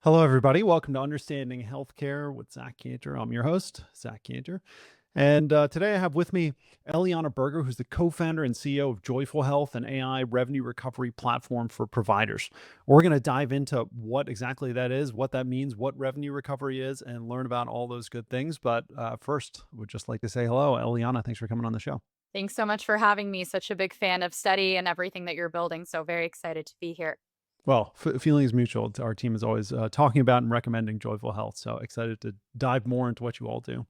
Hello, everybody. Welcome to Understanding Healthcare with Zach Cantor. I'm your host, Zach Cantor. And today I have with me Eliana Berger, who's the co founder and CEO of Joyful Health, an AI revenue recovery platform for providers. We're going to dive into what exactly that is, what that means, what revenue recovery is, and learn about all those good things. But first, would just like to say hello, Eliana. Thanks for coming on the show. Thanks so much for having me. Such a big fan of study and everything that you're building. So very excited to be here. Well, feeling is mutual. Our team is always talking about and recommending Joyful Health. So excited to dive more into what you all do.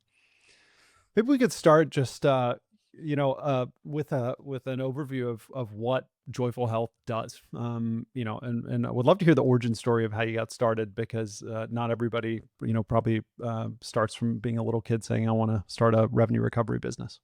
Maybe we could start just with an overview of what Joyful Health does. And I would love to hear the origin story of how you got started because not everybody probably starts from being a little kid saying I want to start a revenue recovery business.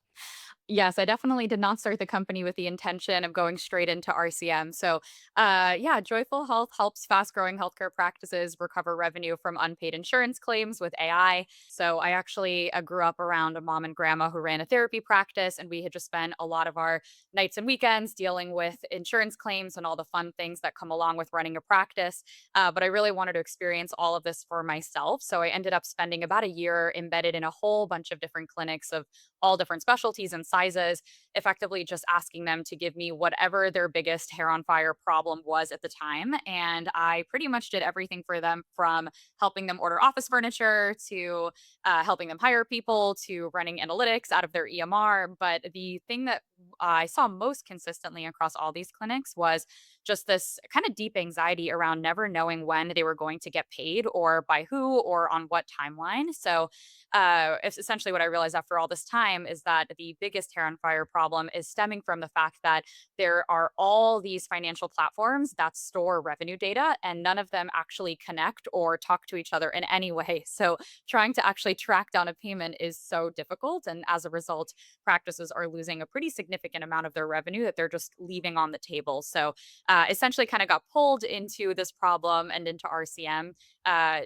Yes, I definitely did not start the company with the intention of going straight into RCM. So, yeah, Joyful Health helps fast growing healthcare practices recover revenue from unpaid insurance claims with AI. So, I actually grew up around a mom and grandma who ran a therapy practice, and we had just spent a lot of our nights and weekends dealing with insurance claims and all the fun things that come along with running a practice. But I really wanted to experience all of this for myself. So, I ended up spending about a year embedded in a whole bunch of different clinics of all different specialties and sizes, effectively just asking them to give me whatever their biggest hair on fire problem was at the time. And I pretty much did everything for them from helping them order office furniture to helping them hire people to running analytics out of their EMR. But the thing that I saw most consistently across all these clinics was just this kind of deep anxiety around never knowing when they were going to get paid or by who or on what timeline. So it's essentially what I realized after all this time is that the biggest hair on fire problem is stemming from the fact that there are all these financial platforms that store revenue data and none of them actually connect or talk to each other in any way. So trying to actually track down a payment is so difficult. And as a result, practices are losing a pretty significant amount of their revenue that they're just leaving on the table. So essentially kind of got pulled into this problem and into RCM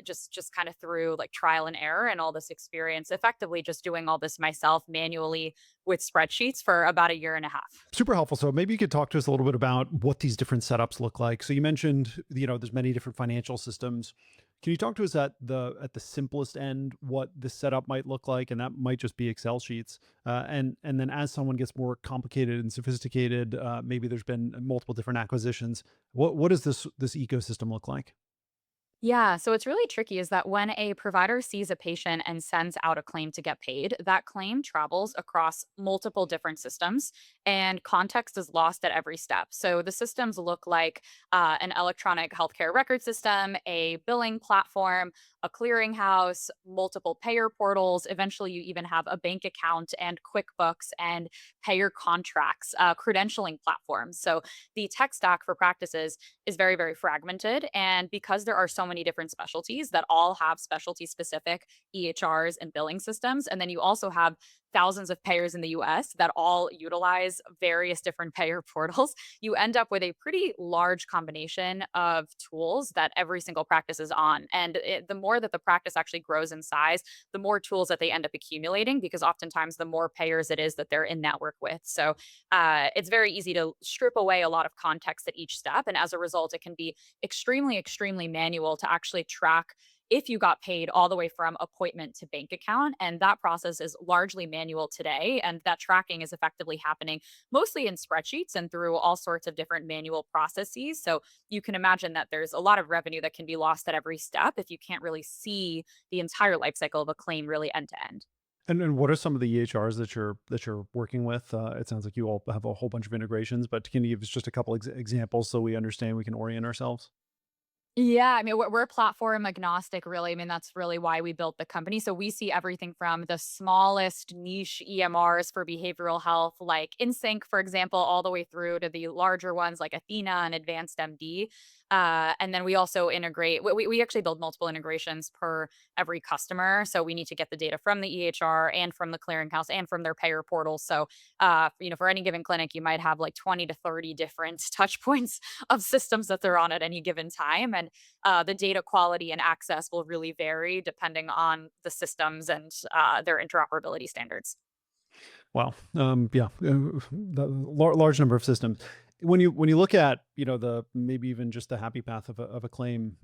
just kind of through like trial and error and all this experience, effectively just doing all this myself manually with spreadsheets for about a year and a half. Super helpful. So maybe you could talk to us a little bit about what these different setups look like. So you mentioned, there's many different financial systems. Can you talk to us at the simplest end what this setup might look like, and that might just be Excel sheets. And then as someone gets more complicated and sophisticated, maybe there's been multiple different acquisitions. What does this ecosystem look like? Yeah, so it's really tricky is that when a provider sees a patient and sends out a claim to get paid, that claim travels across multiple different systems and context is lost at every step. So the systems look like an electronic healthcare record system, a billing platform, a clearinghouse, multiple payer portals. Eventually, you even have a bank account and QuickBooks and payer contracts, credentialing platforms. So the tech stack for practices is very, very fragmented. And because there are so many different specialties that all have specialty specific EHRs and billing systems, and then you also have thousands of payers in the US that all utilize various different payer portals, you end up with a pretty large combination of tools that every single practice is on. And the more that the practice actually grows in size, the more tools that they end up accumulating because oftentimes the more payers it is that they're in network with. So it's very easy to strip away a lot of context at each step. And as a result, it can be extremely, extremely manual to actually track if you got paid all the way from appointment to bank account. And that process is largely manual today. And that tracking is effectively happening mostly in spreadsheets and through all sorts of different manual processes. So you can imagine that there's a lot of revenue that can be lost at every step if you can't really see the entire life cycle of a claim really end to end. And what are some of the EHRs that you're working with? It sounds like you all have a whole bunch of integrations, but can you give us just a couple examples so we understand we can orient ourselves? Yeah, I mean, we're platform agnostic, really. I mean, that's really why we built the company. So we see everything from the smallest niche EMRs for behavioral health, like InSync, for example, all the way through to the larger ones like Athena and Advanced MD. And then we also integrate, we actually build multiple integrations per every customer. So we need to get the data from the EHR and from the clearinghouse and from their payer portal. So, for any given clinic, you might have like 20 to 30 different touch points of systems that they're on at any given time. And the data quality and access will really vary depending on the systems and their interoperability standards. Wow. Yeah, the large number of systems. When you look at the maybe even just the happy path of a claim.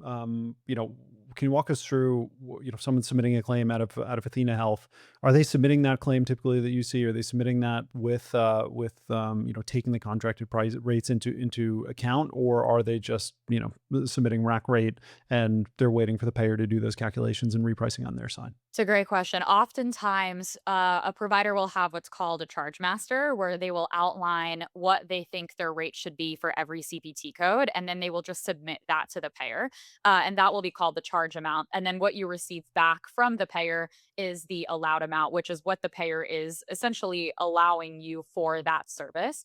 Can you walk us through, someone submitting a claim out of Athena Health? Are they submitting that claim typically that you see? Are they submitting that with taking the contracted price rates into account, or are they just submitting rack rate and they're waiting for the payer to do those calculations and repricing on their side? It's a great question. Oftentimes, a provider will have what's called a charge master, where they will outline what they think their rate should be for every CPT code, and then they will just submit that to the payer, and that will be called the charge amount. And then what you receive back from the payer is the allowed amount, which is what the payer is essentially allowing you for that service.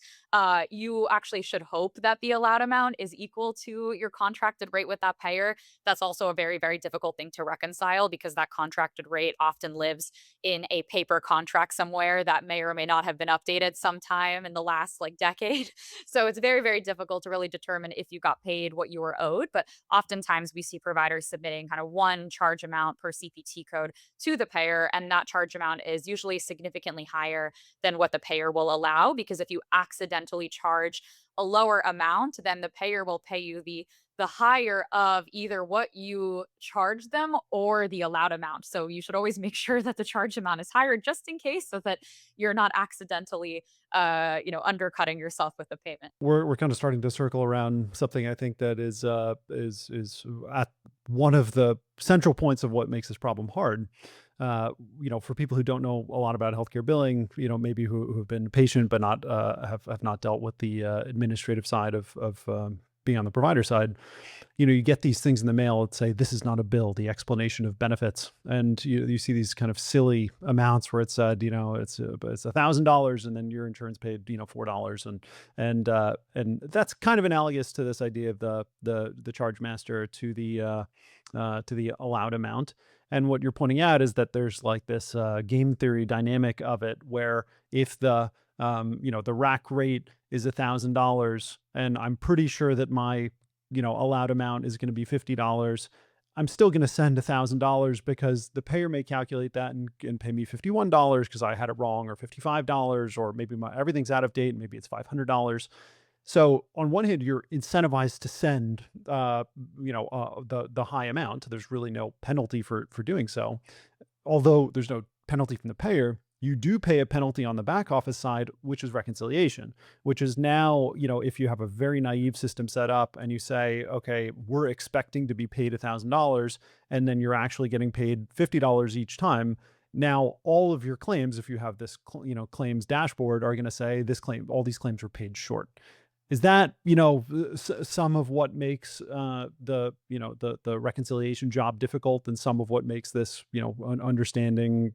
You actually should hope that the allowed amount is equal to your contracted rate with that payer. That's also a very, very difficult thing to reconcile because that contracted rate often lives in a paper contract somewhere that may or may not have been updated sometime in the last like decade. So it's very, very difficult to really determine if you got paid what you were owed. But oftentimes we see providers submitting kind of one charge amount per CPT code to the payer. And that charge amount is usually significantly higher than what the payer will allow. Because if you accidentally charge a lower amount, then the payer will pay you the higher of either what you charge them or the allowed amount. So you should always make sure that the charge amount is higher just in case so that you're not accidentally undercutting yourself with the payment. We're kind of starting to circle around something I think that is at one of the central points of what makes this problem hard. For people who don't know a lot about healthcare billing, maybe who have been patient but not have not dealt with the administrative side of being on the provider side. You get these things in the mail that say this is not a bill, the explanation of benefits, and you see these kind of silly amounts where it said, it's $1,000, and then your insurance paid $4, and that's kind of analogous to this idea of the charge master to the allowed amount. And what you're pointing out is that there's like this game theory dynamic of it, where if the rack rate is $1,000, and I'm pretty sure that my allowed amount is going to be $50. I'm still going to send $1,000 because the payer may calculate that and pay me $51 because I had it wrong, or $55, or maybe everything's out of date. Maybe it's $500. So on one hand, you're incentivized to send, the high amount. There's really no penalty for doing so. Although there's no penalty from the payer, you do pay a penalty on the back office side, which is reconciliation, which is now, if you have a very naive system set up and you say, okay, we're expecting to be paid $1,000, and then you're actually getting paid $50 each time. Now, all of your claims, if you have this, claims dashboard, are going to say all these claims were paid short. Is that, some of what makes the reconciliation job difficult, and some of what makes this, understanding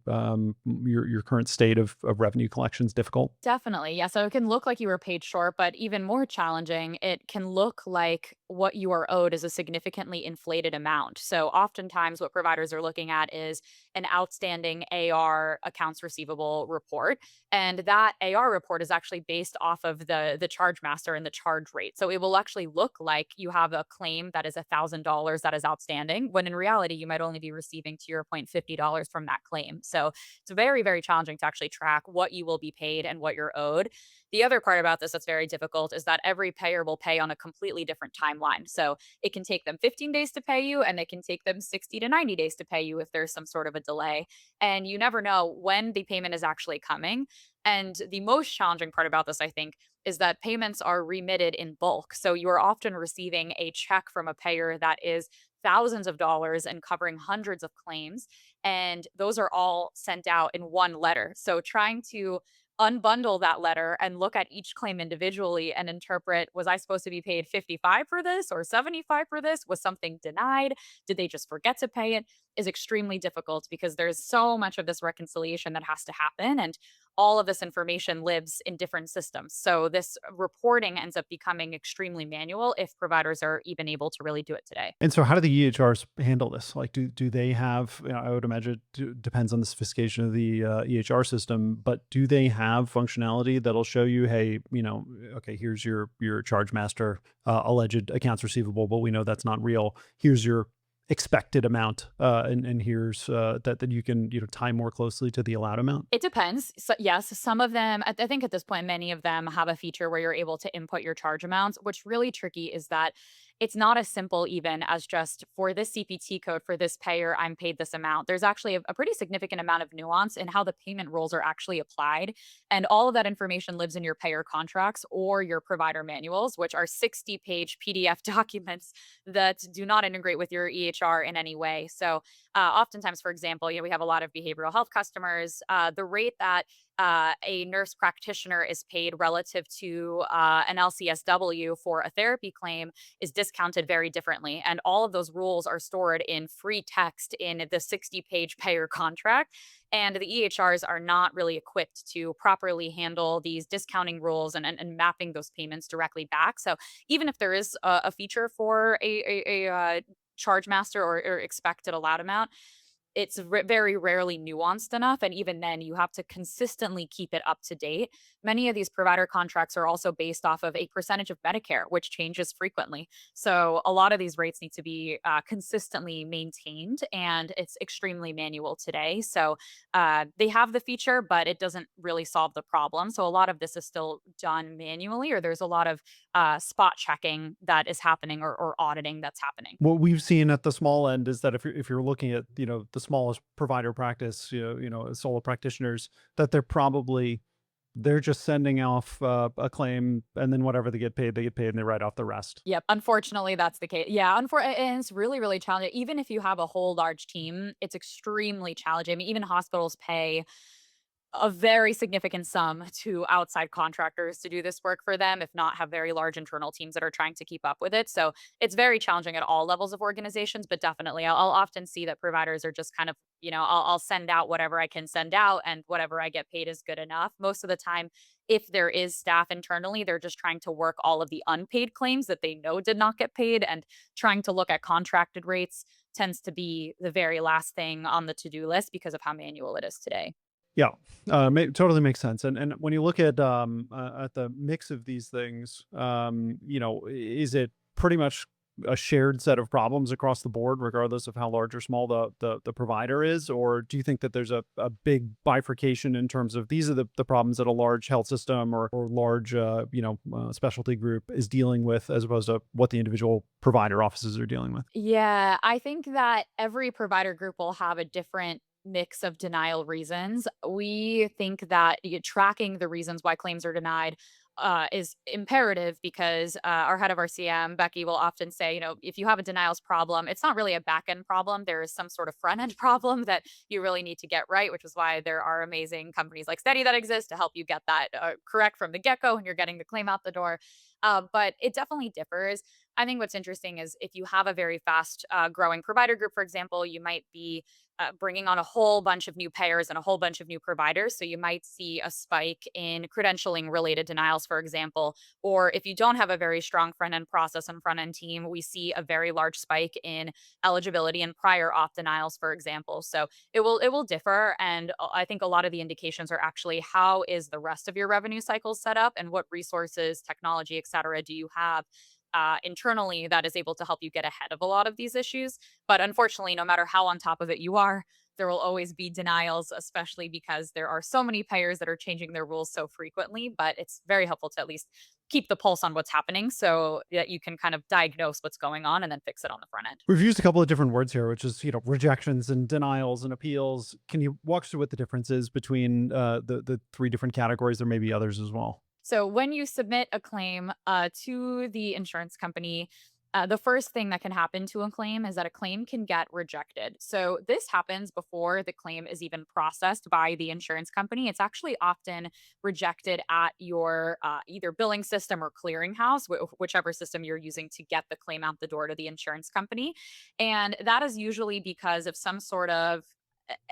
your current state of revenue collections difficult? Definitely. Yeah. So it can look like you were paid short, but even more challenging, it can look like what you are owed is a significantly inflated amount. So oftentimes, what providers are looking at is an outstanding AR accounts receivable report. And that AR report is actually based off of the charge master and the charge rate. So it will actually look like you have a claim that is $1,000 that is outstanding, when in reality, you might only be receiving, to your point, $50 from that claim. So it's very, very challenging to actually track what you will be paid and what you're owed. The other part about this that's very difficult is that every payer will pay on a completely different timeline. So it can take them 15 days to pay you, and it can take them 60 to 90 days to pay you if there's some sort of a delay. And you never know when the payment is actually coming. And the most challenging part about this, I think, is that payments are remitted in bulk. So you are often receiving a check from a payer that is thousands of dollars and covering hundreds of claims. And those are all sent out in one letter. So trying to unbundle that letter and look at each claim individually and interpret, was I supposed to be paid 55 for this or 75 for this? Was something denied? Did they just forget to pay it? Is extremely difficult because there's so much of this reconciliation that has to happen. And all of this information lives in different systems. So this reporting ends up becoming extremely manual if providers are even able to really do it today. And so how do the EHRs handle this? Like, do they have, I would imagine it depends on the sophistication of the EHR system, but do they have functionality that'll show you, hey, okay, here's your charge master alleged accounts receivable, but we know that's not real. Here's your expected amount, and here's that you can tie more closely to the allowed amount? It depends. So, yes, some of them, I think at this point, many of them have a feature where you're able to input your charge amounts. What's really tricky is that it's not as simple, even as just for this CPT code for this payer, I'm paid this amount. There's actually a pretty significant amount of nuance in how the payment rules are actually applied. And all of that information lives in your payer contracts or your provider manuals, which are 60-page PDF documents that do not integrate with your EHR in any way. So, oftentimes, for example, we have a lot of behavioral health customers. The rate that a nurse practitioner is paid relative to an LCSW for a therapy claim is discounted very differently. And all of those rules are stored in free text in the 60-page payer contract. And the EHRs are not really equipped to properly handle these discounting rules and mapping those payments directly back. So even if there is a feature for a charge master or expected allowed amount, it's very rarely nuanced enough, and even then, you have to consistently keep it up to date. Many of these provider contracts are also based off of a percentage of Medicare, which changes frequently. So a lot of these rates need to be consistently maintained, and it's extremely manual today. So they have the feature, but it doesn't really solve the problem. So a lot of this is still done manually, or there's a lot of spot checking that is happening, or auditing that's happening. What we've seen at the small end is that if you're looking at, the smallest provider practice, solo practitioners, that they're just sending off a claim, and then whatever they get paid, and they write off the rest. Yep, unfortunately, that's the case. Yeah, and it's really, really challenging. Even if you have a whole large team, it's extremely challenging. I mean, even hospitals pay a very significant sum to outside contractors to do this work for them, if not have very large internal teams that are trying to keep up with it. So it's very challenging at all levels of organizations, but definitely I'll often see that providers are just kind of, I'll send out whatever I can send out and whatever I get paid is good enough. Most of the time, if there is staff internally, they're just trying to work all of the unpaid claims that they know did not get paid, and trying to look at contracted rates tends to be the very last thing on the to-do list because of how manual it is today. Yeah, totally makes sense. And when you look at the mix of these things, is it pretty much a shared set of problems across the board, regardless of how large or small the provider is, or do you think that there's a big bifurcation in terms of these are the problems that a large health system or large specialty group is dealing with, as opposed to what the individual provider offices are dealing with? Yeah, I think that every provider group will have a different mix of denial reasons. We think that tracking the reasons why claims are denied is imperative because our head of RCM, Becky, will often say, if you have a denials problem, it's not really a back end problem. There is some sort of front end problem that you really need to get right, which is why there are amazing companies like Steady that exist to help you get that correct from the get go when you're getting the claim out the door. But it definitely differs. I think what's interesting is if you have a very fast growing provider group, for example, you might be bringing on a whole bunch of new payers and a whole bunch of new providers. So you might see a spike in credentialing related denials, for example. Or if you don't have a very strong front end process and front end team, we see a very large spike in eligibility and prior auth denials, for example. So it will differ. And I think a lot of the indications are actually how is the rest of your revenue cycle set up, and what resources, technology, et cetera, do you have internally that is able to help you get ahead of a lot of these issues. But unfortunately, no matter how on top of it you are, there will always be denials, especially because there are so many payers that are changing their rules so frequently. But it's very helpful to at least keep the pulse on what's happening so that you can kind of diagnose what's going on and then fix it on the front end. We've used a couple of different words here, which is, rejections and denials and appeals. Can you walk us through what the difference is between the three different categories? There may be others as well. So when you submit a claim to the insurance company, the first thing that can happen to a claim is that a claim can get rejected. So this happens before the claim is even processed by the insurance company. It's actually often rejected at your either billing system or clearinghouse, whichever system you're using to get the claim out the door to the insurance company. And that is usually because of some sort of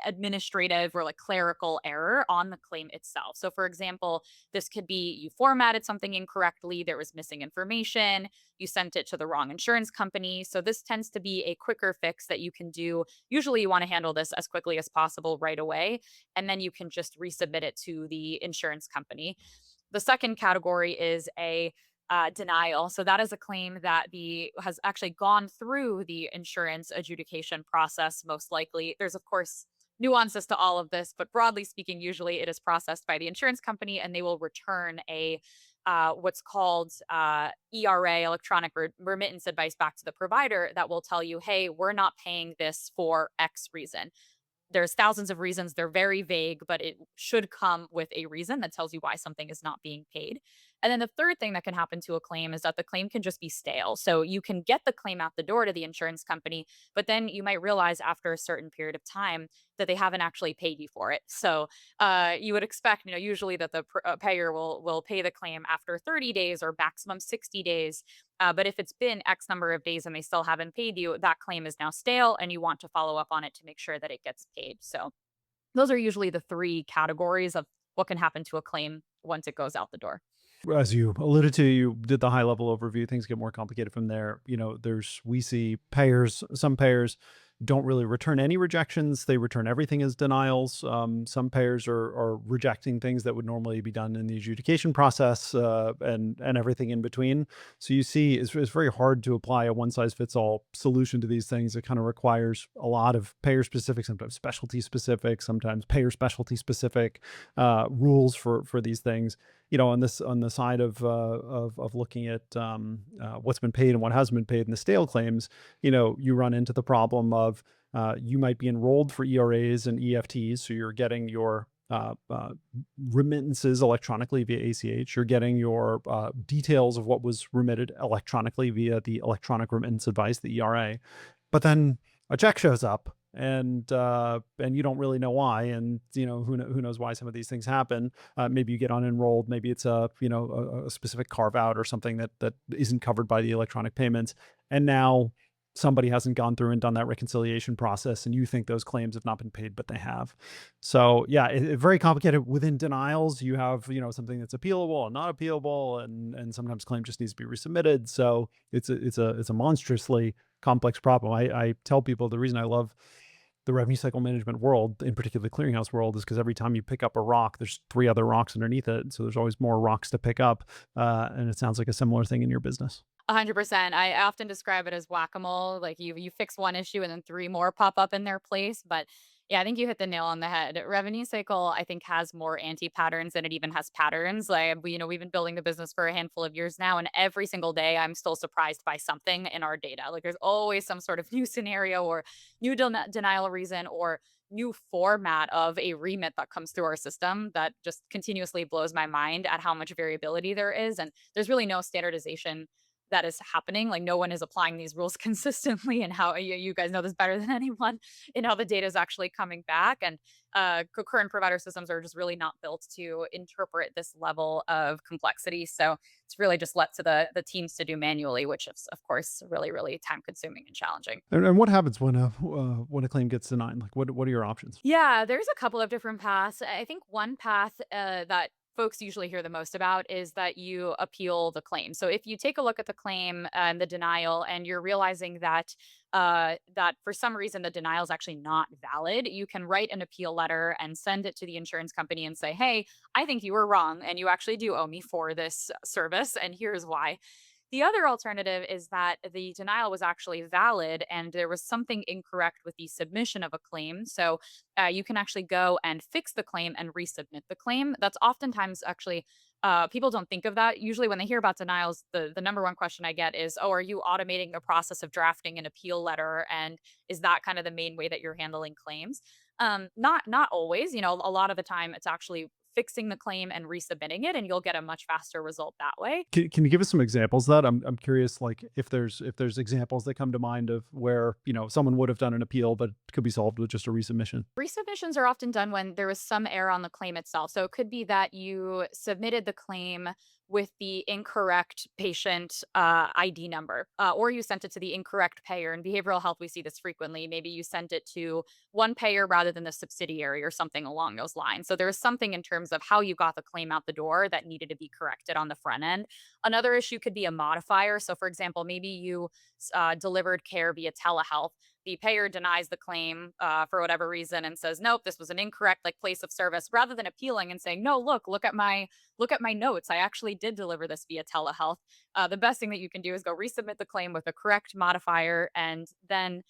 administrative or like clerical error on the claim itself. So, for example, this could be you formatted something incorrectly, there was missing information, you sent it to the wrong insurance company. So, this tends to be a quicker fix that you can do. Usually, you want to handle this as quickly as possible right away, and then you can just resubmit it to the insurance company. The second category is a denial. So that is a claim that the has actually gone through the insurance adjudication process. Most likely, there's of course nuances to all of this, but broadly speaking, usually it is processed by the insurance company, and they will return a what's called ERA, electronic remittance advice, back to the provider that will tell you, hey, we're not paying this for X reason. There's thousands of reasons. They're very vague, but it should come with a reason that tells you why something is not being paid. And then the third thing that can happen to a claim is that the claim can just be stale. So you can get the claim out the door to the insurance company, but then you might realize after a certain period of time that they haven't actually paid you for it. So you would expect, usually that the payer will pay the claim after 30 days or maximum 60 days. But if it's been X number of days and they still haven't paid you, that claim is now stale and you want to follow up on it to make sure that it gets paid. So those are usually the three categories of what can happen to a claim once it goes out the door. As you alluded to, you did the high level overview. Things get more complicated from there. We see payers, some payers don't really return any rejections. They return everything as denials. Some payers are rejecting things that would normally be done in the adjudication process, and everything in between. So you see, it's very hard to apply a one size fits all solution to these things. It kind of requires a lot of payer specific, sometimes specialty specific, sometimes payer specialty specific rules for these things. On the side of looking at what's been paid and what hasn't been paid in the stale claims, you run into the problem of you might be enrolled for ERAs and EFTs, so you're getting your remittances electronically via ACH. You're getting your details of what was remitted electronically via the electronic remittance advice, the ERA. But then a check shows up, and you don't really know why, and who knows why some of these things happen. Maybe you get unenrolled, maybe it's a specific carve out or something that isn't covered by the electronic payments, and now somebody hasn't gone through and done that reconciliation process, and you think those claims have not been paid, but they have. So yeah, very complicated. Within denials, you have something that's appealable and not appealable, and sometimes claim just needs to be resubmitted. So it's a monstrously complex problem. I tell people the reason I love the revenue cycle management world, in particular the clearinghouse world, is because every time you pick up a rock, there's three other rocks underneath it. So there's always more rocks to pick up. And it sounds like a similar thing in your business. 100%. I often describe it as whack-a-mole. Like you fix one issue and then three more pop up in their place. But yeah, I think you hit the nail on the head. Revenue cycle, I think, has more anti-patterns than it even has patterns. We've been building the business for a handful of years now, and every single day I'm still surprised by something in our data. Like there's always some sort of new scenario or new denial reason or new format of a remit that comes through our system that just continuously blows my mind at how much variability there is. And there's really no standardization that is happening. Like no one is applying these rules consistently, and how you guys know this better than anyone, in how the data is actually coming back. And current provider systems are just really not built to interpret this level of complexity. So it's really just left to the teams to do manually, which is of course really time consuming and challenging. And what happens when a claim gets denied? Like what are your options? Yeah, there's a couple of different paths. I think one path that folks usually hear the most about is that you appeal the claim. So if you take a look at the claim and the denial, and you're realizing that for some reason the denial is actually not valid, you can write an appeal letter and send it to the insurance company and say, "Hey, I think you were wrong, and you actually do owe me for this service, and here's why." The other alternative is that the denial was actually valid and there was something incorrect with the submission of a claim. So you can actually go and fix the claim and resubmit the claim. That's oftentimes actually, people don't think of that. Usually, when they hear about denials, the number one question I get is, "Oh, are you automating the process of drafting an appeal letter? And is that kind of the main way that you're handling claims?" Not always. A lot of the time it's actually fixing the claim and resubmitting it, and you'll get a much faster result that way. Can you give us some examples of that? I'm curious, like if there's examples that come to mind of where someone would have done an appeal but could be solved with just a resubmission. Resubmissions are often done when there was some error on the claim itself. So it could be that you submitted the claim with the incorrect patient ID number, or you sent it to the incorrect payer. In behavioral health, we see this frequently. Maybe you sent it to one payer rather than the subsidiary or something along those lines. So there was something in terms of how you got the claim out the door that needed to be corrected on the front end. Another issue could be a modifier. So, for example, maybe you delivered care via telehealth. The payer denies the claim for whatever reason and says, "Nope, this was an incorrect like place of service," rather than appealing and saying, "No, look at my notes. I actually did deliver this via telehealth." The best thing that you can do is go resubmit the claim with the correct modifier, and then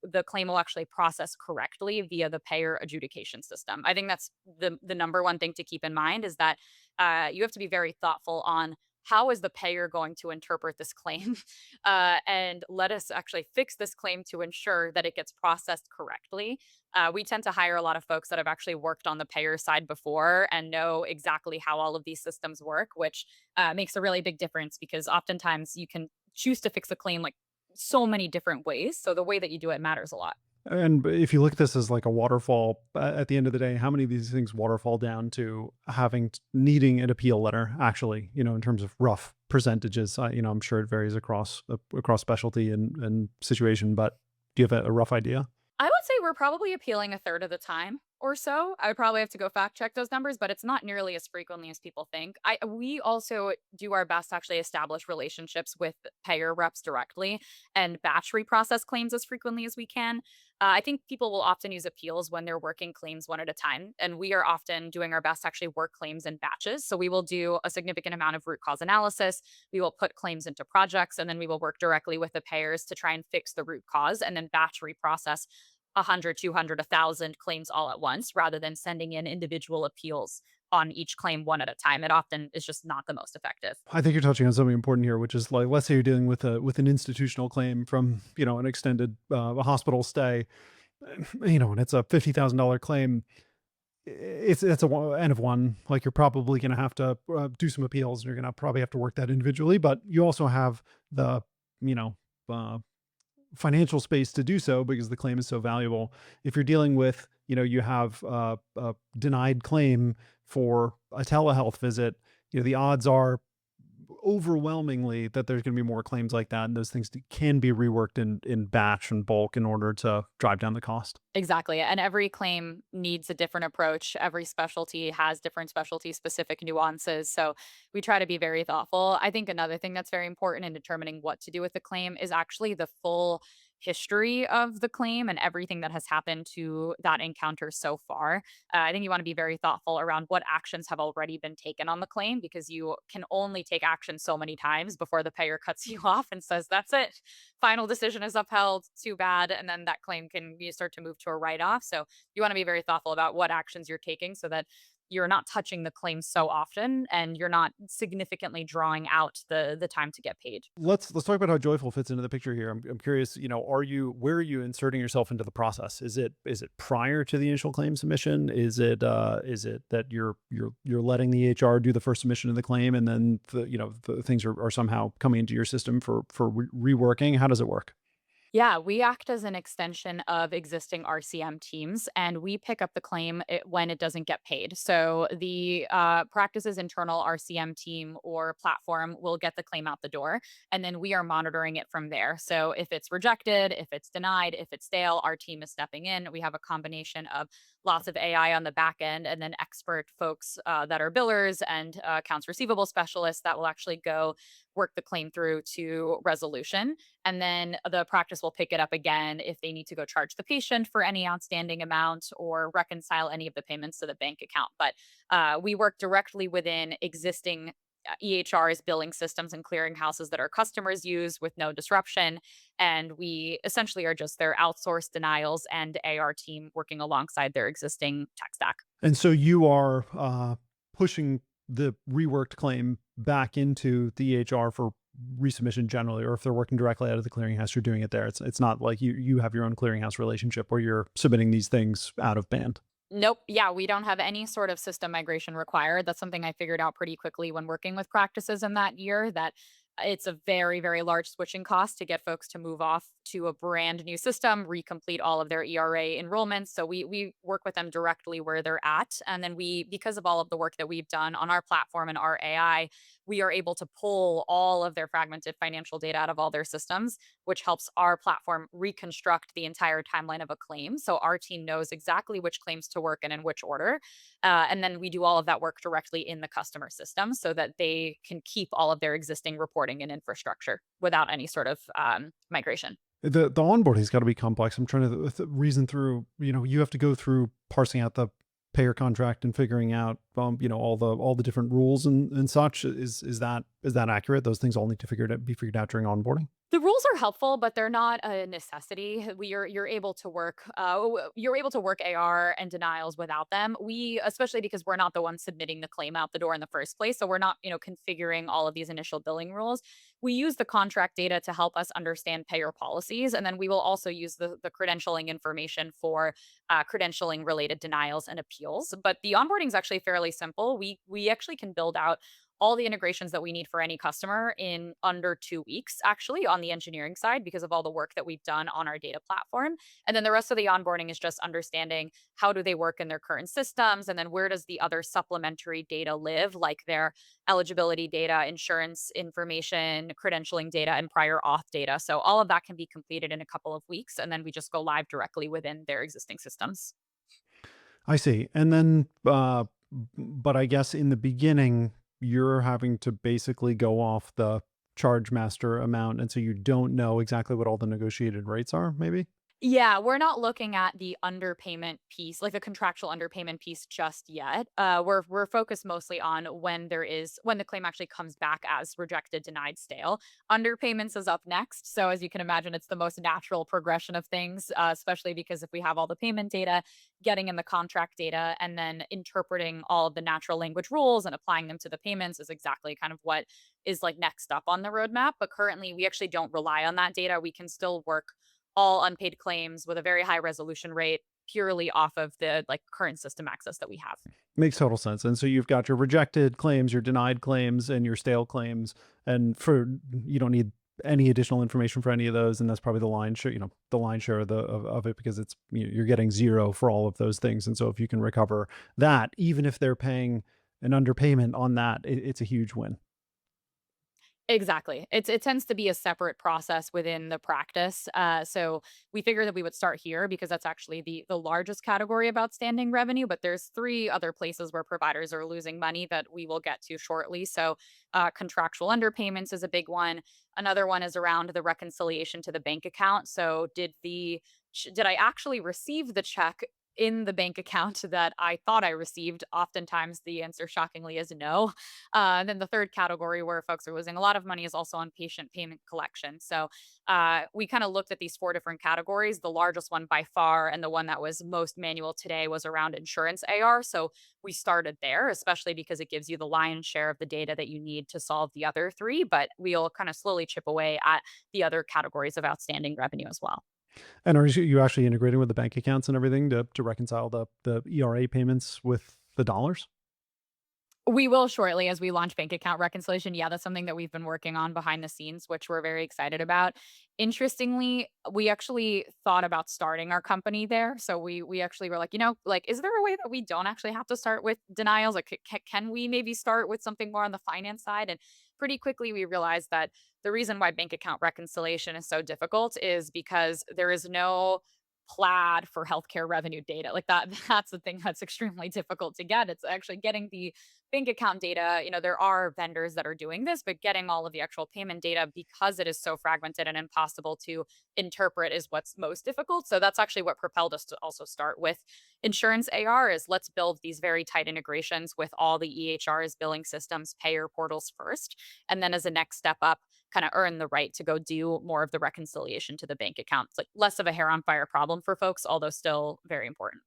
the claim will actually process correctly via the payer adjudication system. I think that's the number one thing to keep in mind is that you have to be very thoughtful on how is the payer going to interpret this claim, and let us actually fix this claim to ensure that it gets processed correctly. We tend to hire a lot of folks that have actually worked on the payer side before and know exactly how all of these systems work, which makes a really big difference because oftentimes you can choose to fix a claim like so many different ways. So the way that you do it matters a lot. And if you look at this as like a waterfall, at the end of the day, how many of these things waterfall down to needing an appeal letter? Actually, in terms of rough percentages, I'm sure it varies across specialty and situation. But do you have a rough idea? I would say we're probably appealing a third of the time or so. I would probably have to go fact check those numbers, but it's not nearly as frequently as people think. We also do our best to actually establish relationships with payer reps directly and batch reprocess claims as frequently as we can. I think people will often use appeals when they're working claims one at a time, and we are often doing our best to actually work claims in batches. So we will do a significant amount of root cause analysis. We will put claims into projects, and then we will work directly with the payers to try and fix the root cause and then batch reprocess 100, 200, 1,000 claims all at once rather than sending in individual appeals on each claim one at a time. It often is just not the most effective. I think you're touching on something important here, which is like, let's say you're dealing with an institutional claim from an extended a hospital stay, and it's a $50,000 claim. It's N of one. Like you're probably going to have to do some appeals, and you're going to probably have to work that individually. But you also have the you know uh, financial space to do so because the claim is so valuable. If you're dealing with, you have a denied claim for a telehealth visit, the odds are overwhelmingly that there's going to be more claims like that, and those things can be reworked in batch and bulk in order to drive down the cost. Exactly. And every claim needs a different approach. Every specialty has different specialty specific nuances. So we try to be very thoughtful. I think another thing that's very important in determining what to do with the claim is actually the full history of the claim and everything that has happened to that encounter so far. I think you want to be very thoughtful around what actions have already been taken on the claim because you can only take action so many times before the payer cuts you off and says, "That's it, final decision is upheld, too bad," and then that claim can you start to move to a write-off. So you want to be very thoughtful about what actions you're taking so that you're not touching the claim so often and you're not significantly drawing out the time to get paid. Let's talk about how joyful fits into the picture here. I'm curious, where are you inserting yourself into the process? Is it prior to the initial claim submission? Is it that you're letting the HR do the first submission of the claim, and then the things are somehow coming into your system for reworking? How does it work? Yeah, we act as an extension of existing RCM teams, and we pick up the claim when it doesn't get paid. So the practice's internal RCM team or platform will get the claim out the door, and then we are monitoring it from there. So if it's rejected, if it's denied, if it's stale, our team is stepping in. We have a combination of lots of AI on the back end, and then expert folks that are billers and accounts receivable specialists that will actually go work the claim through to resolution. And then the practice will pick it up again if they need to go charge the patient for any outstanding amount or reconcile any of the payments to the bank account. But we work directly within existing EHRs, billing systems, and clearinghouses that our customers use with no disruption. And we essentially are just their outsourced denials and AR team working alongside their existing tech stack. And so you are pushing the reworked claim back into the EHR for resubmission generally, or if they're working directly out of the clearinghouse, you're doing it there. It's not like you have your own clearinghouse relationship where you're submitting these things out of band. Nope. Yeah, we don't have any sort of system migration required. That's something I figured out pretty quickly when working with practices in that year that it's a very, very large switching cost to get folks to move off to a brand new system, recomplete all of their ERA enrollments. So we work with them directly where they're at. And then we, because of all of the work that we've done on our platform and our AI, we are able to pull all of their fragmented financial data out of all their systems, which helps our platform reconstruct the entire timeline of a claim. So our team knows exactly which claims to work and in which order. And then we do all of that work directly in the customer system so that they can keep all of their existing reporting and infrastructure without any sort of migration. The onboarding's gotta be complex. I'm trying to reason through, you have to go through parsing out the payer contract and figuring out, all the different rules and such. Is that accurate? Those things all need to be figured out during onboarding? The rules are helpful, but they're not a necessity. You're able to work you're able to work AR and denials without them. We especially because we're not the ones submitting the claim out the door in the first place, so we're not, configuring all of these initial billing rules. We use the contract data to help us understand payer policies, and then we will also use the credentialing information for credentialing related denials and appeals. But the onboarding is actually fairly simple. We actually can build out all the integrations that we need for any customer in under 2 weeks, actually, on the engineering side because of all the work that we've done on our data platform. And then the rest of the onboarding is just understanding how do they work in their current systems, and then where does the other supplementary data live, like their eligibility data, insurance information, credentialing data, and prior auth data. So all of that can be completed in a couple of weeks, and then we just go live directly within their existing systems. I see. And then, but I guess in the beginning, you're having to basically go off the charge master amount, and so you don't know exactly what all the negotiated rates are, maybe? Yeah, we're not looking at the underpayment piece, like the contractual underpayment piece just yet. We're focused mostly on when the claim actually comes back as rejected, denied, stale. Underpayments is up next. So as you can imagine, it's the most natural progression of things, especially because if we have all the payment data, getting in the contract data, and then interpreting all of the natural language rules and applying them to the payments is exactly kind of what is like next up on the roadmap. But currently, we actually don't rely on that data. We can still work all unpaid claims with a very high resolution rate purely off of the like current system access that we have. Makes total sense. And so you've got your rejected claims, your denied claims, and your stale claims. And you don't need any additional information for any of those. And that's probably the line share of it, because you're getting zero for all of those things. And so if you can recover that, even if they're paying an underpayment on that, it's a huge win. Exactly. It tends to be a separate process within the practice. So we figured that we would start here because that's actually the largest category of outstanding revenue. But there's three other places where providers are losing money that we will get to shortly. So contractual underpayments is a big one. Another one is around the reconciliation to the bank account. So did I actually receive the check in the bank account that I thought I received? Oftentimes, the answer shockingly is no. And then the third category where folks are losing a lot of money is also on patient payment collection. So we kind of looked at these four different categories. The largest one by far, and the one that was most manual today, was around insurance AR. So we started there, especially because it gives you the lion's share of the data that you need to solve the other three. But we'll kind of slowly chip away at the other categories of outstanding revenue as well. And are you actually integrating with the bank accounts and everything to reconcile the ERA payments with the dollars? We will shortly as we launch bank account reconciliation. Yeah, that's something that we've been working on behind the scenes, which we're very excited about. Interestingly, we actually thought about starting our company there. So we actually were like, like, is there a way that we don't actually have to start with denials? Like, can we maybe start with something more on the finance side? And pretty quickly we realized that the reason why bank account reconciliation is so difficult is because there is no plaid for healthcare revenue data. Like that's the thing that's extremely difficult to get. It's actually getting the bank account data. There are vendors that are doing this, but getting all of the actual payment data because it is so fragmented and impossible to interpret is what's most difficult. So that's actually what propelled us to also start with insurance AR is let's build these very tight integrations with all the EHRs, billing systems, payer portals first. And then as a next step up, kind of earn the right to go do more of the reconciliation to the bank account. It's like less of a hair on fire problem for folks, although still very important.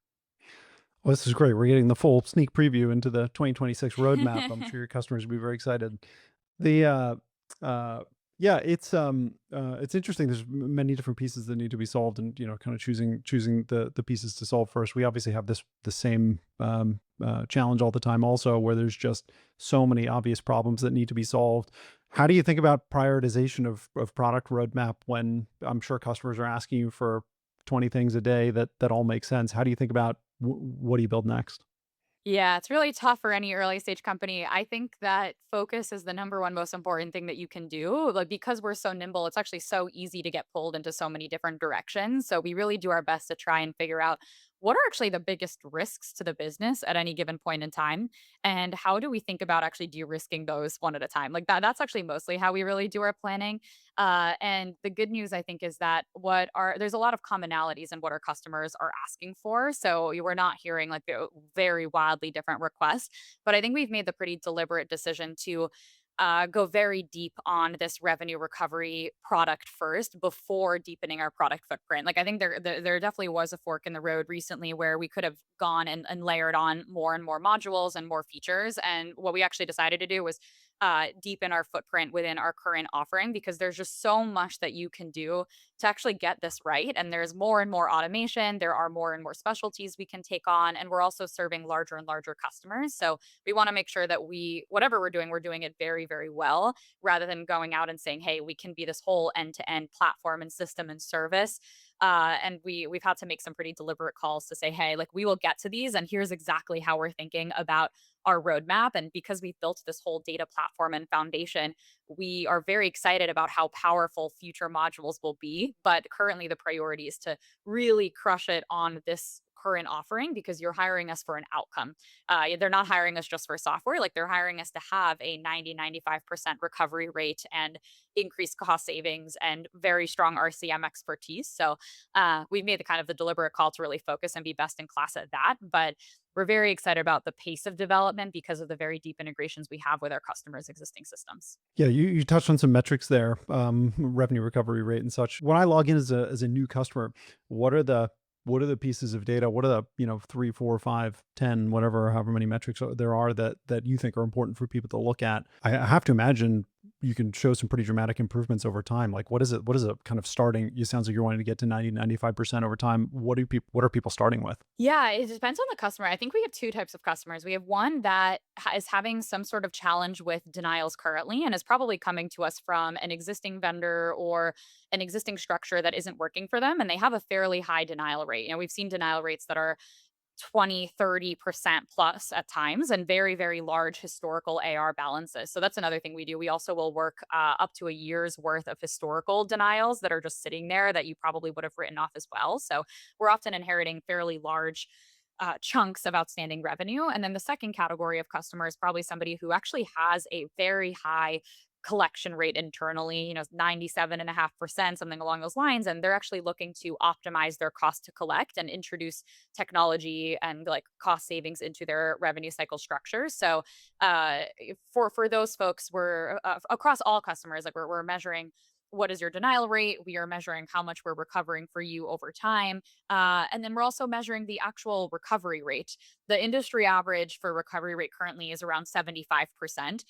Well, this is great. We're getting the full sneak preview into the 2026 roadmap. I'm sure your customers will be very excited. The yeah, it's interesting. There's many different pieces that need to be solved, and kind of choosing the pieces to solve first. We obviously have the same challenge all the time, also, where there's just so many obvious problems that need to be solved. How do you think about prioritization of product roadmap when I'm sure customers are asking you for 20 things a day that all make sense? How do you think about what do you build next? Yeah, it's really tough for any early stage company. I think that focus is the number one most important thing that you can do. Like because we're so nimble, it's actually so easy to get pulled into so many different directions. So we really do our best to try and figure out what are actually the biggest risks to the business at any given point in time and how do we think about actually de-risking those one at a time. Like that's actually mostly how we really do our planning. And the good news, I think, is that there's a lot of commonalities in what our customers are asking for. So we're not hearing like the very wildly different requests. But I think we've made the pretty deliberate decision to go very deep on this revenue recovery product first before deepening our product footprint. Like I think there definitely was a fork in the road recently where we could have gone and layered on more and more modules and more features. And what we actually decided to do was deepen our footprint within our current offering because there's just so much that you can do to actually get this right. And there's more and more automation. There are more and more specialties we can take on. And we're also serving larger and larger customers. So we want to make sure that whatever we're doing it very, very well, rather than going out and saying, hey, we can be this whole end to end platform and system and service. And we've had to make some pretty deliberate calls to say, hey, like we will get to these, and here's exactly how we're thinking about our roadmap. And because we've built this whole data platform and foundation, we are very excited about how powerful future modules will be. But currently, the priority is to really crush it on this current offering because you're hiring us for an outcome. They're not hiring us just for software, like they're hiring us to have a 90-95% recovery rate and increased cost savings and very strong RCM expertise. So we've made the kind of the deliberate call to really focus and be best in class at that. But we're very excited about the pace of development because of the very deep integrations we have with our customers' existing systems. Yeah, you touched on some metrics there, revenue recovery rate and such. When I log in as a new customer, what are the what are the pieces of data? What are the, you know, 3, 4, 5, 10, whatever, however many metrics there are that you think are important for people to look at? I have to imagine you can show some pretty dramatic improvements over time. Like what is it? What is a kind of starting? It sounds like you're wanting to get to 90-95% over time. What are people starting with? Yeah, it depends on the customer. I think we have 2 types of customers. We have one that is having some sort of challenge with denials currently and is probably coming to us from an existing vendor or an existing structure that isn't working for them, and they have a fairly high denial rate. You know, we've seen denial rates that are 20-30% plus at times and very, very large historical AR balances. So that's another thing we do. We also will work up to a year's worth of historical denials that are just sitting there that you probably would have written off as well. So we're often inheriting fairly large chunks of outstanding revenue. And then the second category of customer is probably somebody who actually has a very high collection rate internally, 97.5%, something along those lines. And they're actually looking to optimize their cost to collect and introduce technology and like cost savings into their revenue cycle structure. So for those folks, we're across all customers, like we're measuring what is your denial rate? We are measuring how much we're recovering for you over time. And then we're also measuring the actual recovery rate. The industry average for recovery rate currently is around 75%.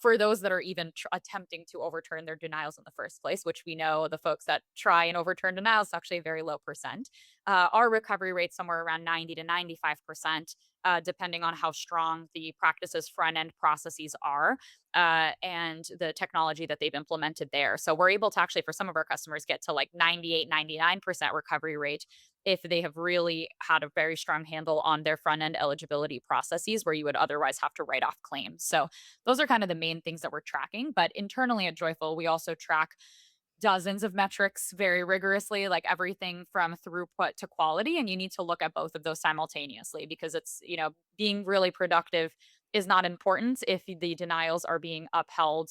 For those that are even attempting to overturn their denials in the first place, which we know the folks that try and overturn denials is actually a very low percent. Our recovery rate somewhere around 90 to 95%, depending on how strong the practice's front end processes are and the technology that they've implemented there. So we're able to actually, for some of our customers, get to like 98, 99% recovery rate if they have really had a very strong handle on their front end eligibility processes where you would otherwise have to write off claims. So those are kind of the main things that we're tracking. But internally at Joyful, we also track dozens of metrics very rigorously, like everything from throughput to quality. And you need to look at both of those simultaneously because being really productive is not important if the denials are being upheld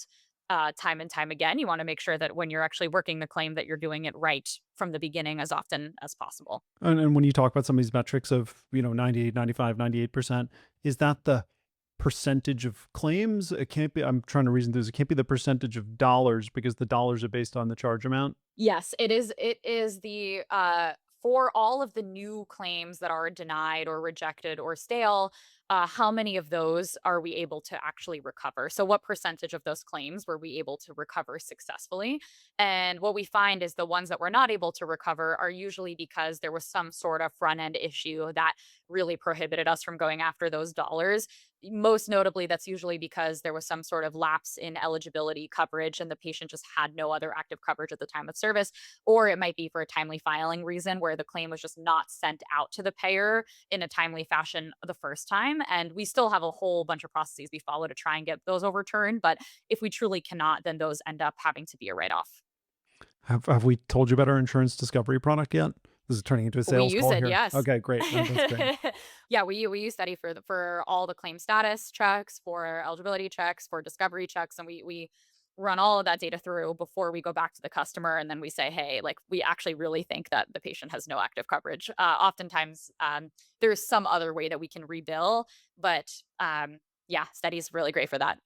time and time again. You want to make sure that when you're actually working the claim that you're doing it right from the beginning as often as possible. And when you talk about some of these metrics of, 98, 95, 98%, is that the percentage of claims? It can't be, I'm trying to reason through this. It can't be the percentage of dollars because the dollars are based on the charge amount. Yes, it is. It is the for all of the new claims that are denied or rejected or stale, how many of those are we able to actually recover? So, what percentage of those claims were we able to recover successfully? And what we find is the ones that we're not able to recover are usually because there was some sort of front end issue that really prohibited us from going after those dollars. Most notably, that's usually because there was some sort of lapse in eligibility coverage and the patient just had no other active coverage at the time of service. Or it might be for a timely filing reason where the claim was just not sent out to the payer in a timely fashion the first time. time. And we still have a whole bunch of processes we follow to try and get those overturned. But if we truly cannot, then those end up having to be a write off. Have we told you about our insurance discovery product yet? This is turning into a We sales use call it, here. yes. Okay, great. That's great. Yeah, we use Steady for all the claim status checks, for eligibility checks, for discovery checks, and we run all of that data through before we go back to the customer, and then we say, hey, like we actually really think that the patient has no active coverage. Oftentimes, there's some other way that we can rebill, but yeah, Steady's really great for that.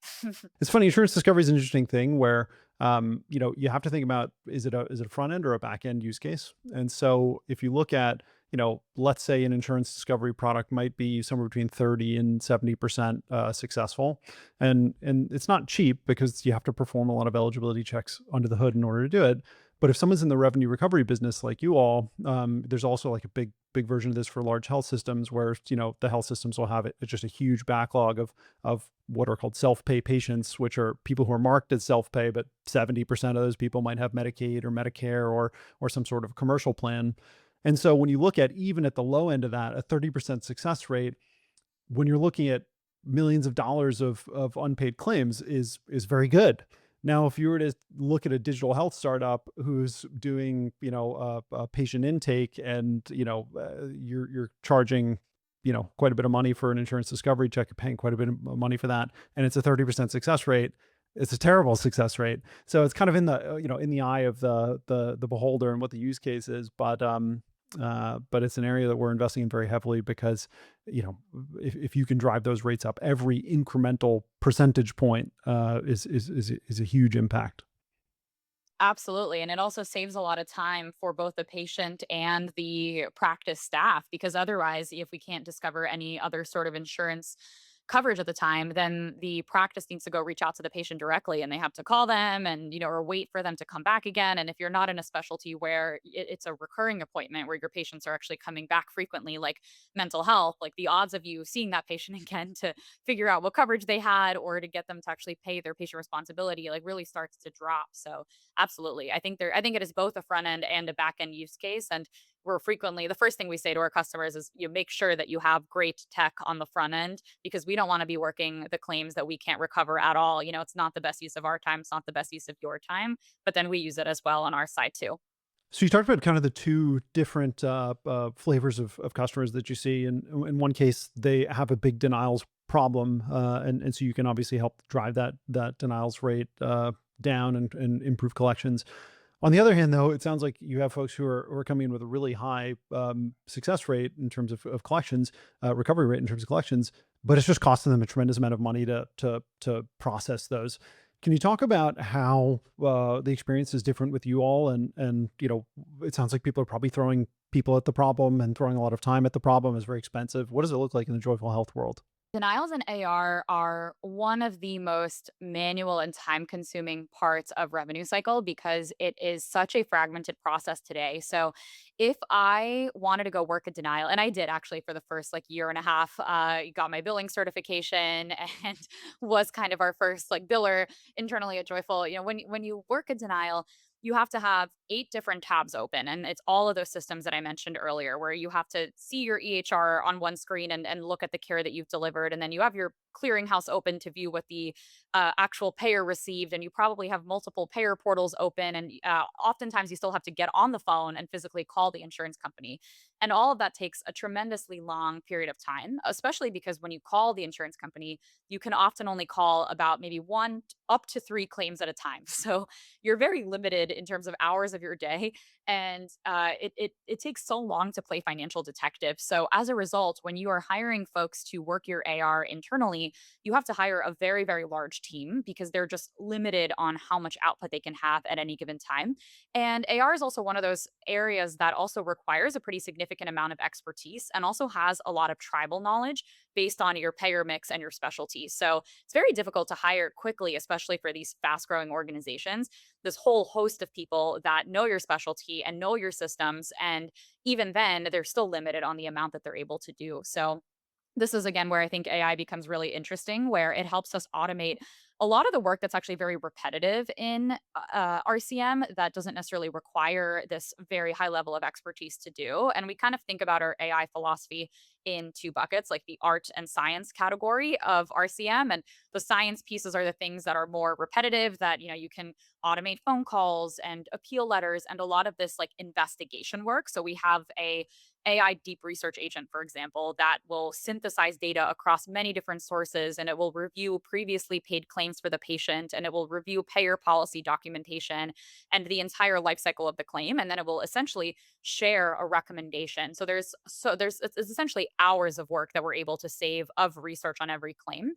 It's funny, insurance discovery is an interesting thing where you have to think about, is it a front end or a back end use case? And so if you look at, let's say an insurance discovery product might be somewhere between 30 and 70% successful. And it's not cheap because you have to perform a lot of eligibility checks under the hood in order to do it. But if someone's in the revenue recovery business like you all, there's also like a big version of this for large health systems where, the health systems will have it's just a huge backlog of what are called self-pay patients, which are people who are marked as self-pay, but 70% of those people might have Medicaid or Medicare or some sort of commercial plan. And so when you look at even at the low end of that, a 30% success rate, when you're looking at millions of dollars of unpaid claims is very good. Now, if you were to look at a digital health startup who's doing, a patient intake and, you're charging, quite a bit of money for an insurance discovery check, you're paying quite a bit of money for that, and it's a 30% success rate. It's a terrible success rate. So it's kind of in the, in the eye of the beholder and what the use case is. But it's an area that we're investing in very heavily because, you know, if you can drive those rates up, every incremental percentage point is a huge impact. Absolutely. And it also saves a lot of time for both the patient and the practice staff because otherwise, if we can't discover any other sort of insurance coverage at the time, then the practice needs to go reach out to the patient directly and they have to call them and, or wait for them to come back again. And if you're not in a specialty where it's a recurring appointment where your patients are actually coming back frequently, like mental health, like the odds of you seeing that patient again to figure out what coverage they had or to get them to actually pay their patient responsibility like really starts to drop. So absolutely. I think it is both a front end and a back end use case. And we're frequently the first thing we say to our customers is you make sure that you have great tech on the front end because we don't want to be working the claims that we can't recover at all. It's not the best use of our time, it's not the best use of your time, but then we use it as well on our side too. So you talked about kind of the two different flavors of customers that you see. And in one case, they have a big denials problem, and so you can obviously help drive that denials rate down and improve collections. On the other hand, though, it sounds like you have folks who are coming in with a really high success rate in terms of collections, recovery rate in terms of collections, but it's just costing them a tremendous amount of money to process those. Can you talk about how the experience is different with you all? And it sounds like people are probably throwing people at the problem and throwing a lot of time at the problem is very expensive. What does it look like in the joyful health world? Denials and AR are one of the most manual and time consuming parts of revenue cycle because it is such a fragmented process today. So, if I wanted to go work a denial, and I did actually for the first like year and a half, got my billing certification and was kind of our first like biller internally at Joyful. When you work a denial, you have to have 8 different tabs open, and it's all of those systems that I mentioned earlier, where you have to see your EHR on one screen and look at the care that you've delivered, and then you have your clearinghouse open to view what the actual payer received, and you probably have multiple payer portals open, and oftentimes you still have to get on the phone and physically call the insurance company, and all of that takes a tremendously long period of time, especially because when you call the insurance company, you can often only call about maybe 1 up to 3 claims at a time. So you're very limited in terms of hours of your day, and it takes so long to play financial detective. So as a result, when you are hiring folks to work your AR internally, you have to hire a very large team because they're just limited on how much output they can have at any given time. And AR is also one of those areas that also requires a pretty significant amount of expertise and also has a lot of tribal knowledge based on your payer mix and your specialty. So it's very difficult to hire quickly, especially for these fast growing organizations, this whole host of people that know your specialty and know your systems. And even then, they're still limited on the amount that they're able to do. So This is again where I think AI becomes really interesting, where it helps us automate a lot of the work that's actually very repetitive in RCM that doesn't necessarily require this very high level of expertise to do. And we kind of think about our AI philosophy in two buckets, like the art and science category of RCM. And the science pieces are the things that are more repetitive, that you can automate phone calls and appeal letters and a lot of this like investigation work. So we have a AI deep research agent, for example, that will synthesize data across many different sources, and it will review previously paid claims for the patient, and it will review payer policy documentation and the entire life cycle of the claim, and then it will essentially share a recommendation. So there's it's essentially hours of work that we're able to save of research on every claim.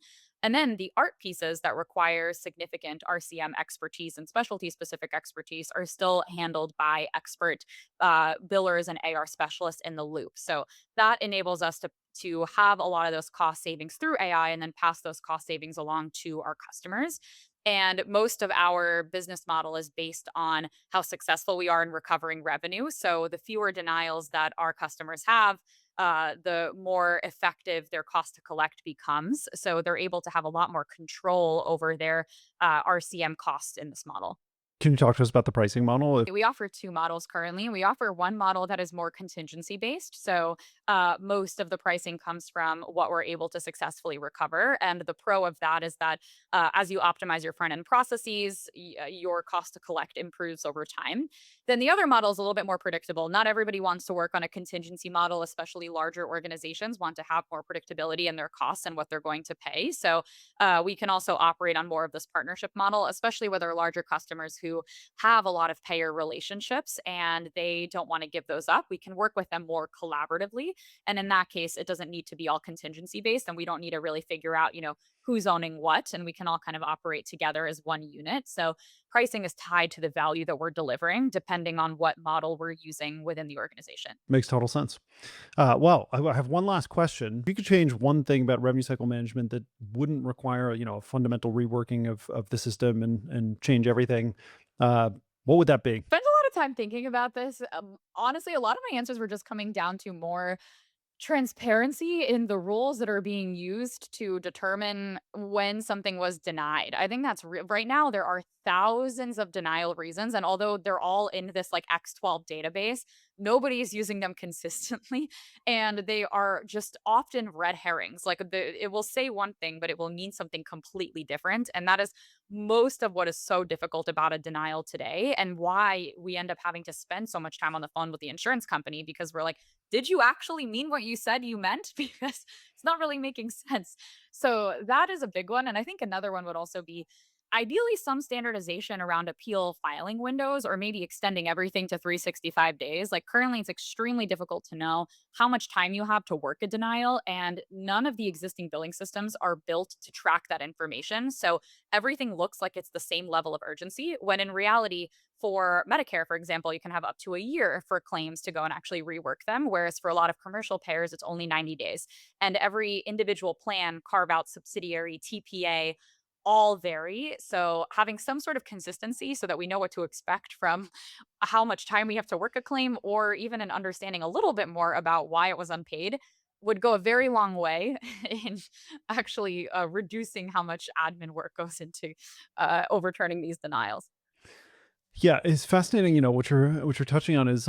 And then the art pieces that require significant RCM expertise and specialty specific expertise are still handled by expert billers and AR specialists in the loop. So that enables us to have a lot of those cost savings through AI and then pass those cost savings along to our customers. And most of our business model is based on how successful we are in recovering revenue. So the fewer denials that our customers have, the more effective their cost to collect becomes. So they're able to have a lot more control over their RCM costs in this model. Can you talk to us about the pricing model? We offer two models currently. We offer one model that is more contingency based. So most of the pricing comes from what we're able to successfully recover. And the pro of that is that as you optimize your front end processes, your cost to collect improves over time. Then the other model is a little bit more predictable. Not everybody wants to work on a contingency model, especially larger organizations want to have more predictability in their costs and what they're going to pay. So we can also operate on more of this partnership model, especially with our larger customers who have a lot of payer relationships and they don't want to give those up. We can work with them more collaboratively. And in that case, it doesn't need to be all contingency based and we don't need to really figure out, who's owning what. And we can all kind of operate together as one unit. So pricing is tied to the value that we're delivering, depending on what model we're using within the organization. Makes total sense. Well, I have one last question. If you could change one thing about revenue cycle management that wouldn't require, a fundamental reworking of the system and change everything, uh, what would that be? Spent a lot of time thinking about this. Honestly, a lot of my answers were just coming down to more transparency in the rules that are being used to determine when something was denied. I think that's right now there are thousands of denial reasons and although they're all in this like X12 database, nobody's using them consistently and they are just often red herrings. Like it will say one thing but it will mean something completely different and that is most of what is so difficult about a denial today and why we end up having to spend so much time on the phone with the insurance company because we're like did you actually mean what you said you meant? Because it's not really making sense. So that is a big one. And I think another one would also be ideally some standardization around appeal filing windows or maybe extending everything to 365 days. Like currently, it's extremely difficult to know how much time you have to work a denial, and none of the existing billing systems are built to track that information. So everything looks like it's the same level of urgency, when in reality, for Medicare, for example, you can have up to a year for claims to go and actually rework them. Whereas for a lot of commercial payers, it's only 90 days. And every individual plan, carve out, subsidiary, TPA, all vary. So having some sort of consistency so that we know what to expect from how much time we have to work a claim, or even an understanding a little bit more about why it was unpaid would go a very long way in actually reducing how much admin work goes into overturning these denials. Yeah, it's fascinating. What you're touching on is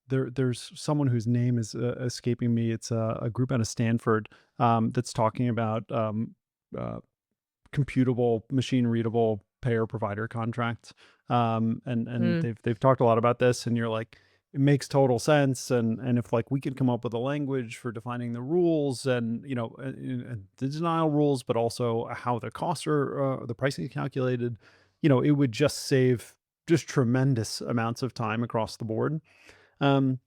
there's someone whose name is escaping me. It's a group out of Stanford that's talking about uh, computable, machine readable payer provider contracts. And Mm. they've talked a lot about this, and you're like, it makes total sense. And if like we could come up with a language for defining the rules and the denial rules, but also how the costs are the pricing is calculated, it would just save just tremendous amounts of time across the board. Um,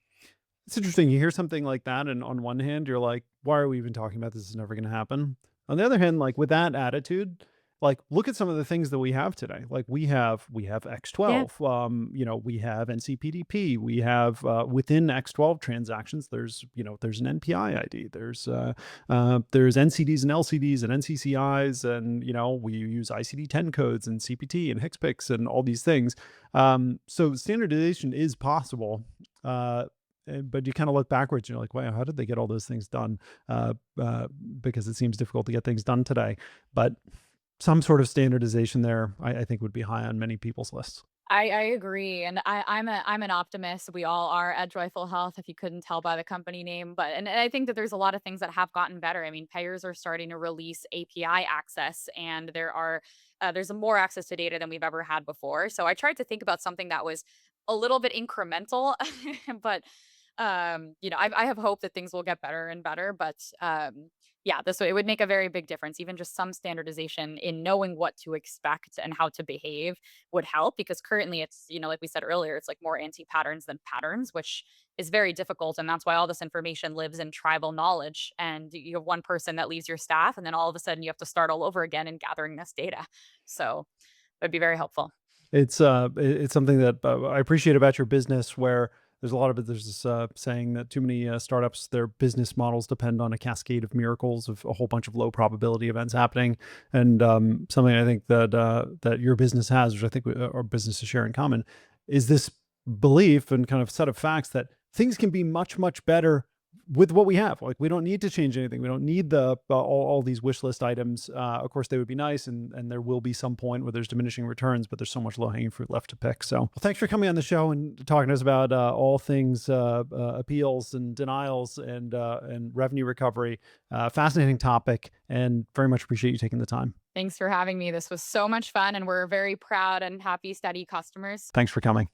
it's interesting. You hear something like that, and on one hand, you're like, "Why are we even talking about this? This is never going to happen." On the other hand, like with that attitude, like look at some of the things that we have today. Like we have Yeah. X12. We have NCPDP. We have within X12 transactions, there's an NPI ID. There's NCDs and LCDs and NCCIs, and we use ICD-10 codes and CPT and HCPCS and all these things. So standardization is possible. but you kind of look backwards and you're like, wow, how did they get all those things done? Uh, uh, because it seems difficult to get things done today. But some sort of standardization there, I think, would be high on many people's lists. I agree, and I'm an optimist. We all are at Joyful Health, if you couldn't tell by the company name. But and I think that there's a lot of things that have gotten better. I mean, payers are starting to release API access, and there's more access to data than we've ever had before. So I tried to think about something that was a little bit incremental, but I have hope that things will get better and better. But yeah, this way it would make a very big difference. Even just some standardization in knowing what to expect and how to behave would help, because currently it's, like we said earlier, it's like more anti-patterns than patterns, which is very difficult. And that's why all this information lives in tribal knowledge. And you have one person that leaves your staff, and then all of a sudden you have to start all over again in gathering this data. So it'd be very helpful. It's something that I appreciate about your business, where there's a lot of it. There's this saying that too many startups, their business models depend on a cascade of miracles, of a whole bunch of low probability events happening. And something I think that your business has, which I think our businesses share in common, is this belief and kind of set of facts that things can be much, much better with what we have. Like, we don't need to change anything. We don't need all these wish list items. Of course, they would be nice, and there will be some point where there's diminishing returns, but there's so much low hanging fruit left to pick. So, well, thanks for coming on the show and talking to us about all things appeals and denials and revenue recovery. Fascinating topic, and very much appreciate you taking the time. Thanks for having me. This was so much fun, and we're very proud and happy, steady customers. Thanks for coming.